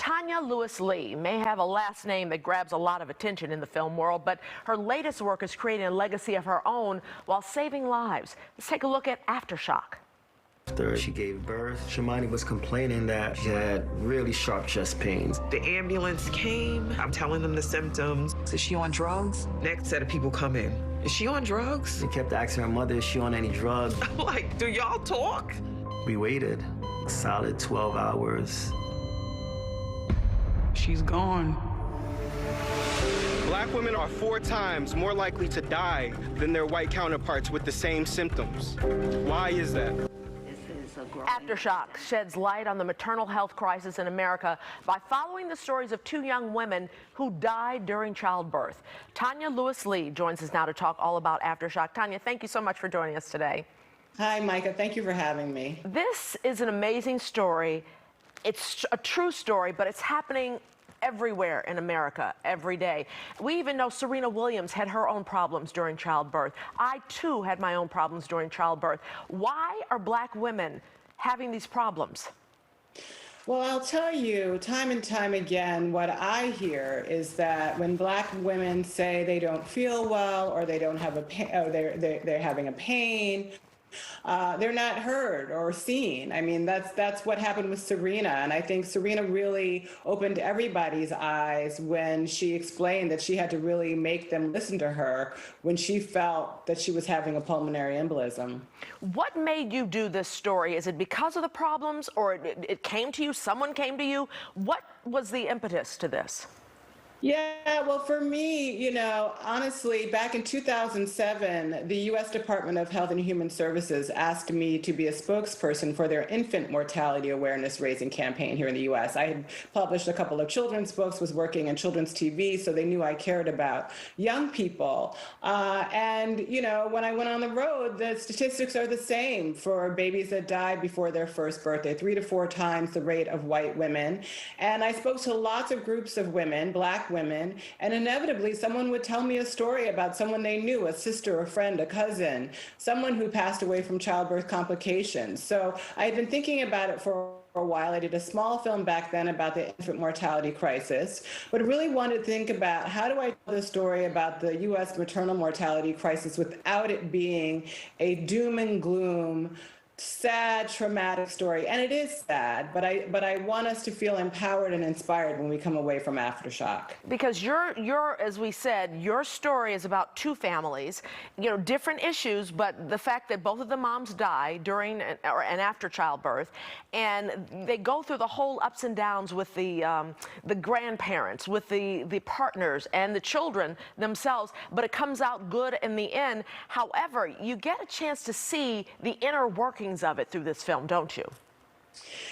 Tanya Lewis-Lee may have a last name that grabs a lot of attention in the film world, but her latest work is creating a legacy of her own while saving lives. Let's take a look at Aftershock. After she gave birth, Shamani was complaining that she had really sharp chest pains. The ambulance came. I'm telling them the symptoms. Is she on drugs? Next set of people come in. Is she on drugs? They kept asking her mother, is she on any drugs? I'm like, do y'all talk? We waited a solid 12 hours. She's gone. Black women are 4 times more likely to die than their white counterparts with the same symptoms. Why is that? Aftershock sheds light on the maternal health crisis in America by following the stories of 2 young women who died during childbirth. Tanya Lewis-Lee joins us now to talk all about Aftershock. Tanya, thank you so much for joining us today. Hi, Micah. Thank you for having me. This is an amazing story. It's a true story, but it's happening everywhere in America every day. We even know Serena Williams had her own problems during childbirth. I, too, had my own problems during childbirth. Why are Black women having these problems? Well, I'll tell you, time and time again, what I hear is that when Black women say they don't feel well or they don't have a pain, or they're having a pain, they're not heard or seen. I mean, that's what happened with Serena. And I think Serena really opened everybody's eyes when she explained that she had to really make them listen to her when she felt that she was having a pulmonary embolism. What made you do this story? Is it because of the problems, or it came to you, someone came to you? What was the impetus to this? Yeah, well, for me, you know, honestly, back in 2007, the U.S. Department of Health and Human Services asked me to be a spokesperson for their infant mortality awareness raising campaign here in the U.S. I had published a couple of children's books, was working in children's TV, so they knew I cared about young people. And, you know, when I went on the road, the statistics are the same for babies that died before their first birthday, 3 to 4 times the rate of white women. And I spoke to lots of groups of women, Black women, and inevitably someone would tell me a story about someone they knew, a sister, a friend, a cousin, someone who passed away from childbirth complications. So I had been thinking about it for a while. I did a small film back then about the infant mortality crisis, but really wanted to think about how do I tell the story about the U.S. maternal mortality crisis without it being a doom and gloom, sad, traumatic story. And it is sad, but I want us to feel empowered and inspired when we come away from Aftershock. Because you're, as we said, your story is about 2 families, you know, different issues, but the fact that both of the moms die during and after childbirth, and they go through the whole ups and downs with the grandparents, with the partners and the children themselves, but it comes out good in the end. However, you get a chance to see the inner workings of it through this film, don't you?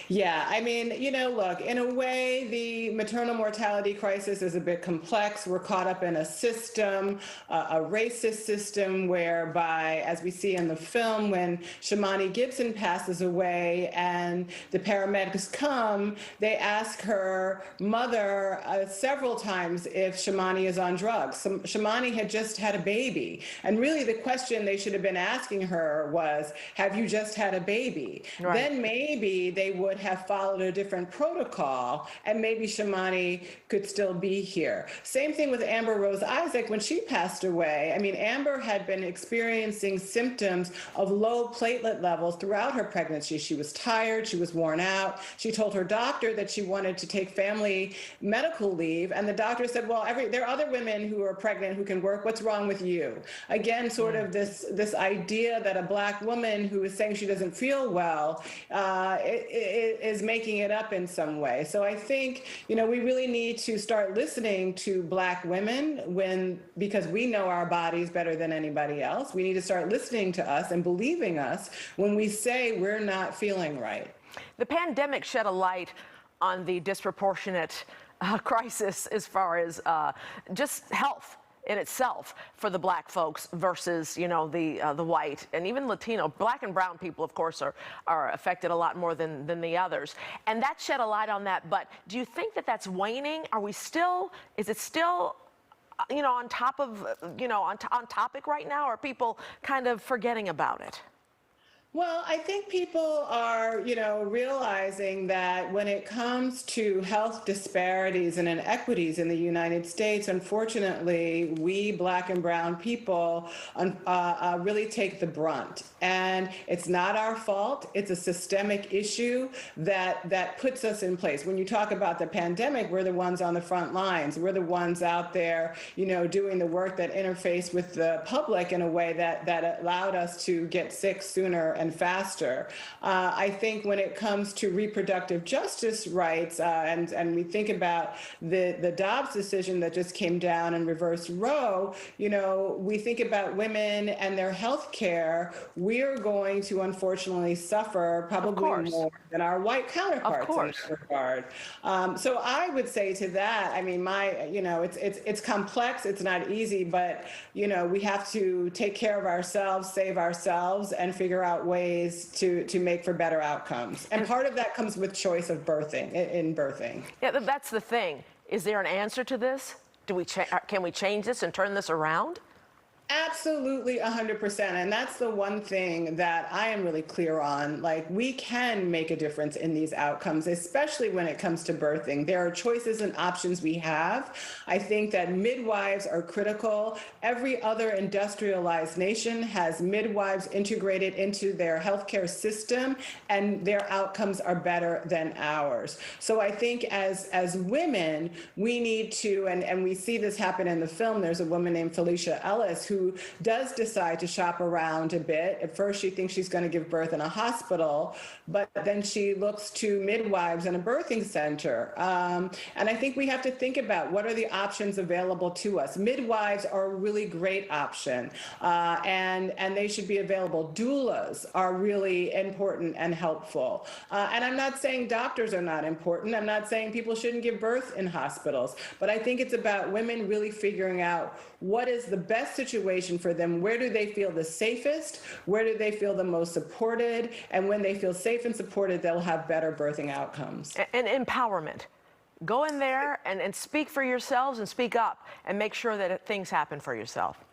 Yeah, I mean, you know, look, in a way, the maternal mortality crisis is a bit complex. We're caught up in a system, a racist system, whereby, as we see in the film, when Shamani Gibson passes away and the paramedics come, they ask her mother several times if Shamani is on drugs. Shamani had just had a baby. And really the question they should have been asking her was, have you just had a baby? Right. Then maybe they would have followed a different protocol, and maybe Shamani could still be here. Same thing with Amber Rose Isaac when she passed away. I mean, Amber had been experiencing symptoms of low platelet levels throughout her pregnancy. She was tired, she was worn out. She told her doctor that she wanted to take family medical leave, and the doctor said, well, there are other women who are pregnant who can work. What's wrong with you? Again, sort of this idea that a Black woman who is saying she doesn't feel well is making it up in some way. So I think, you know, we really need to start listening to Black women because we know our bodies better than anybody else. We need to start listening to us and believing us when we say we're not feeling right. The pandemic shed a light on the disproportionate crisis as far as just health in itself for the Black folks versus, you know, the white and even Latino. Black and brown people, of course, are affected a lot more than the others. And that shed a light on that. But do you think that that's waning? Is it still, you know, on top of, you know, on topic right now? Or are people kind of forgetting about it? Well, I think people are, realizing that when it comes to health disparities and inequities in the United States, unfortunately, we Black and brown people really take the brunt. And it's not our fault. It's a systemic issue that puts us in place. When you talk about the pandemic, we're the ones on the front lines. We're the ones out there, doing the work that interface with the public in a way that allowed us to get sick sooner and faster. I think when it comes to reproductive justice rights, and we think about the Dobbs decision that just came down and reversed Roe, we think about women and their health care, we're going to unfortunately suffer probably more than our white counterparts in that regard. So I would say to that, I mean, it's complex, it's not easy, but, we have to take care of ourselves, save ourselves, and figure out ways to make for better outcomes. And part of that comes with choice of in birthing. Yeah, that's the thing. Is there an answer to this? Can we change this and turn this around? Absolutely, 100%. And that's the one thing that I am really clear on. Like, we can make a difference in these outcomes, especially when it comes to birthing. There are choices and options we have. I think that midwives are critical. Every other industrialized nation has midwives integrated into their healthcare system, and their outcomes are better than ours. So I think as women, we need to, and we see this happen in the film. There's a woman named Felicia Ellis who does decide to shop around a bit. At first, she thinks she's going to give birth in a hospital, but then she looks to midwives in a birthing center. And I think we have to think about what are the options available to us. Midwives are a really great option, and they should be available. Doulas are really important and helpful. And I'm not saying doctors are not important. I'm not saying people shouldn't give birth in hospitals, but I think it's about women really figuring out what is the best situation for them. Where do they feel the safest? Where do they feel the most supported? And when they feel safe and supported, they'll have better birthing outcomes. And empowerment. Go in there and speak for yourselves and speak up and make sure that things happen for yourself.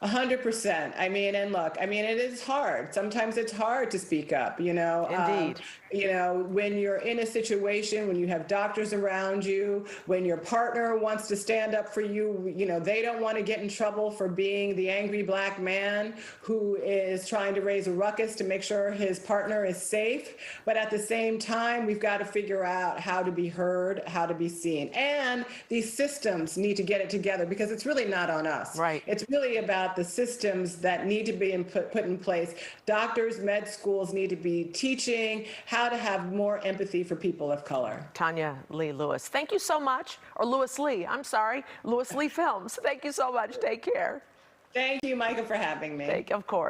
100%. I mean, and look, I mean, it is hard. Sometimes it's hard to speak up, Indeed. When you're in a situation, when you have doctors around you, when your partner wants to stand up for you, they don't want to get in trouble for being the angry Black man who is trying to raise a ruckus to make sure his partner is safe. But at the same time, we've got to figure out how to be heard, how to be seen. And these systems need to get it together, because it's really not on us. Right. It's really about the systems that need to be put in place. Doctors, med schools need to be teaching how to have more empathy for people of color. Tanya Lee Lewis, thank you so much. Or Lewis Lee, I'm sorry. Lewis Lee Films. Thank you so much. Take care. Thank you, Micah, for having me. Of course.